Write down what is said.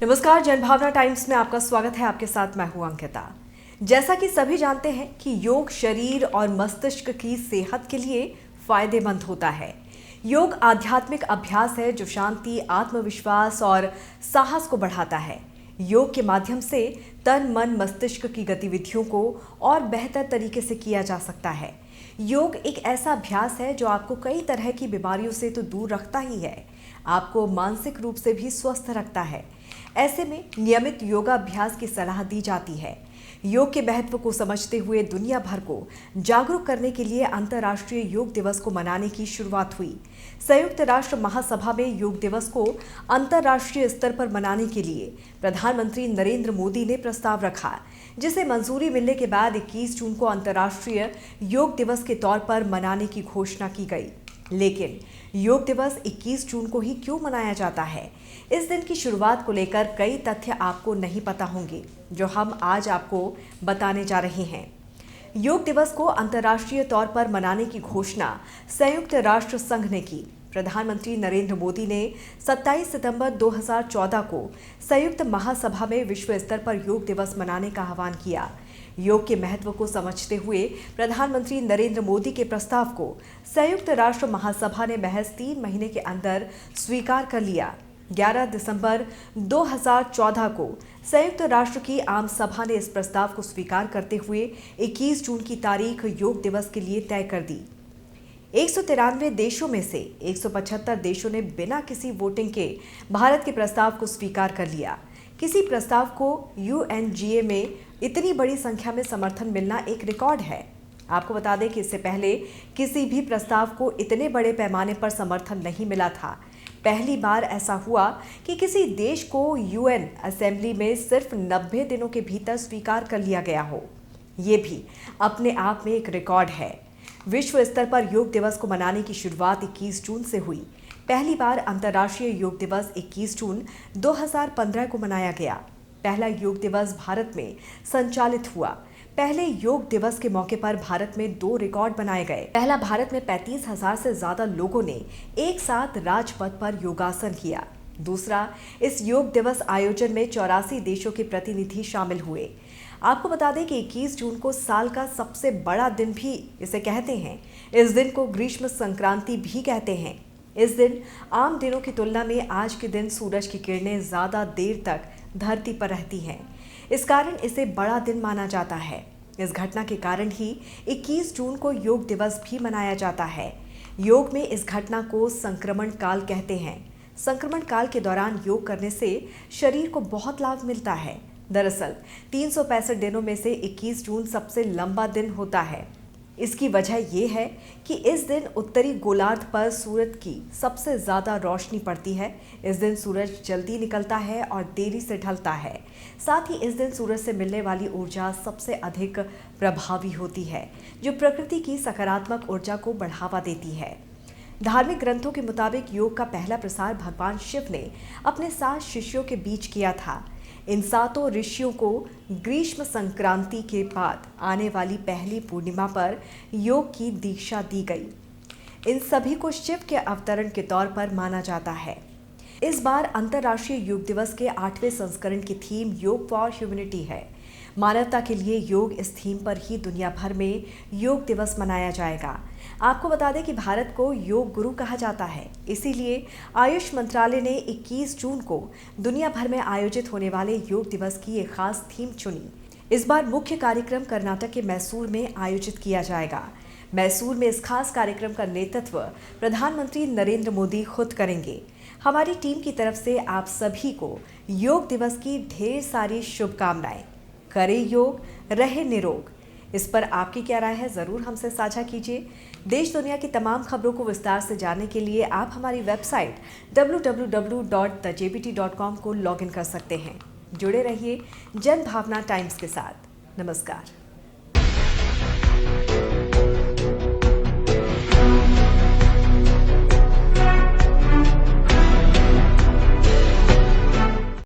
नमस्कार, जनभावना टाइम्स में आपका स्वागत है। आपके साथ मैं हूं अंकिता। जैसा कि सभी जानते हैं कि योग शरीर और मस्तिष्क की सेहत के लिए फायदेमंद होता है। योग आध्यात्मिक अभ्यास है जो शांति, आत्मविश्वास और साहस को बढ़ाता है। योग के माध्यम से तन, मन, मस्तिष्क की गतिविधियों को और बेहतर तरीके से किया जा सकता है। योग एक ऐसा अभ्यास है जो आपको कई तरह की बीमारियों से तो दूर रखता ही है, आपको मानसिक रूप से भी स्वस्थ रखता है। ऐसे में नियमित योगाभ्यास की सलाह दी जाती है। योग के महत्व को समझते हुए दुनिया भर को जागरूक करने के लिए अंतर्राष्ट्रीय योग दिवस को मनाने की शुरुआत हुई। संयुक्त राष्ट्र महासभा में योग दिवस को अंतर्राष्ट्रीय स्तर पर मनाने के लिए प्रधानमंत्री नरेंद्र मोदी ने प्रस्ताव रखा, जिसे मंजूरी मिलने के बाद 21 जून को अंतर्राष्ट्रीय योग दिवस के तौर पर मनाने की घोषणा की गई। लेकिन योग दिवस 21 जून को ही क्यों मनाया जाता है? इस दिन की शुरुआत को लेकर कई तथ्य आपको नहीं पता होंगे, जो हम आज आपको बताने जा रहे हैं। योग दिवस को अंतर्राष्ट्रीय तौर पर मनाने की घोषणा संयुक्त राष्ट्र संघ ने की। प्रधानमंत्री नरेंद्र मोदी ने 27 सितंबर 2014 को संयुक्त महासभा में विश्व स्तर पर योग दिवस मनाने का आह्वान किया। योग के महत्व को समझते हुए प्रधानमंत्री नरेंद्र मोदी के प्रस्ताव को संयुक्त राष्ट्र महासभा ने महज 3 महीने के अंदर स्वीकार कर लिया। 11 दिसंबर 2014 को संयुक्त राष्ट्र की आम सभा ने इस प्रस्ताव को स्वीकार करते हुए 21 जून की तारीख योग दिवस के लिए तय कर दी। 193 देशों में से 175 देशों ने बिना किसी वोटिंग के भारत के प्रस्ताव को स्वीकार कर लिया। किसी प्रस्ताव को यूएनजीए में इतनी बड़ी संख्या में समर्थन मिलना एक रिकॉर्ड है। आपको बता दें कि इससे पहले किसी भी प्रस्ताव को इतने बड़े पैमाने पर समर्थन नहीं मिला था। पहली बार ऐसा हुआ कि किसी देश को यूएन असेंबली में सिर्फ 90 दिनों के भीतर स्वीकार कर लिया गया हो। ये भी अपने आप में एक रिकॉर्ड है। विश्व स्तर पर योग दिवस को मनाने की शुरुआत 21 जून से हुई। पहली बार अंतर्राष्ट्रीय योग दिवस 21 जून 2015 को मनाया गया। पहला योग दिवस भारत में संचालित हुआ। पहले योग दिवस के मौके पर भारत में 2 रिकॉर्ड बनाए गए। पहला, भारत में 35,000 से ज्यादा लोगों ने एक साथ राजपथ पर योगासन किया। दूसरा, इस योग दिवस आयोजन में 84 देशों के प्रतिनिधि शामिल हुए। आपको बता दें कि 21 जून को साल का सबसे बड़ा दिन भी इसे कहते हैं। इस दिन को ग्रीष्म संक्रांति भी कहते हैं। इस दिन आम दिनों की तुलना में आज के दिन सूरज की किरणें ज्यादा देर तक धरती पर रहती हैं। इस कारण इसे बड़ा दिन माना जाता है। इस घटना के कारण ही 21 जून को योग दिवस भी मनाया जाता है। योग में इस घटना को संक्रमण काल कहते हैं। संक्रमण काल के दौरान योग करने से शरीर को बहुत लाभ मिलता है। दरअसल 365 दिनों में से 21 जून सबसे लंबा दिन होता है। इसकी वजह यह है कि इस दिन उत्तरी गोलार्ध पर सूरज की सबसे ज़्यादा रोशनी पड़ती है। इस दिन सूरज जल्दी निकलता है और देरी से ढलता है। साथ ही इस दिन सूरज से मिलने वाली ऊर्जा सबसे अधिक प्रभावी होती है, जो प्रकृति की सकारात्मक ऊर्जा को बढ़ावा देती है। धार्मिक ग्रंथों के मुताबिक योग का पहला प्रसार भगवान शिव ने अपने 7 शिष्यों के बीच किया था। इन 7 ऋषियों को ग्रीष्म संक्रांति के बाद आने वाली पहली पूर्णिमा पर योग की दीक्षा दी गई। इन सभी को शिव के अवतरण के तौर पर माना जाता है। इस बार अंतर्राष्ट्रीय योग दिवस के 8वें संस्करण की थीम योग फॉर ह्यूमैनिटी है। मानवता के लिए योग, इस थीम पर ही दुनिया भर में योग दिवस मनाया जाएगा। आपको बता दें कि भारत को योग गुरु कहा जाता है। इसीलिए आयुष मंत्रालय ने 21 जून को दुनिया भर में आयोजित होने वाले योग दिवस की एक खास थीम चुनी। इस बार मुख्य कार्यक्रम कर्नाटक के मैसूर में आयोजित किया जाएगा। मैसूर में इस खास कार्यक्रम का नेतृत्व प्रधानमंत्री नरेंद्र मोदी खुद करेंगे। हमारी टीम की तरफ से आप सभी को योग दिवस की ढेर सारी शुभकामनाएं। करें योग, रहे निरोग। इस पर आपकी क्या राय है, ज़रूर हमसे साझा कीजिए। देश दुनिया की तमाम खबरों को विस्तार से जानने के लिए आप हमारी वेबसाइट www.thejbt.com को लॉगिन कर सकते हैं। जुड़े रहिए जनभावना टाइम्स के साथ। नमस्कार।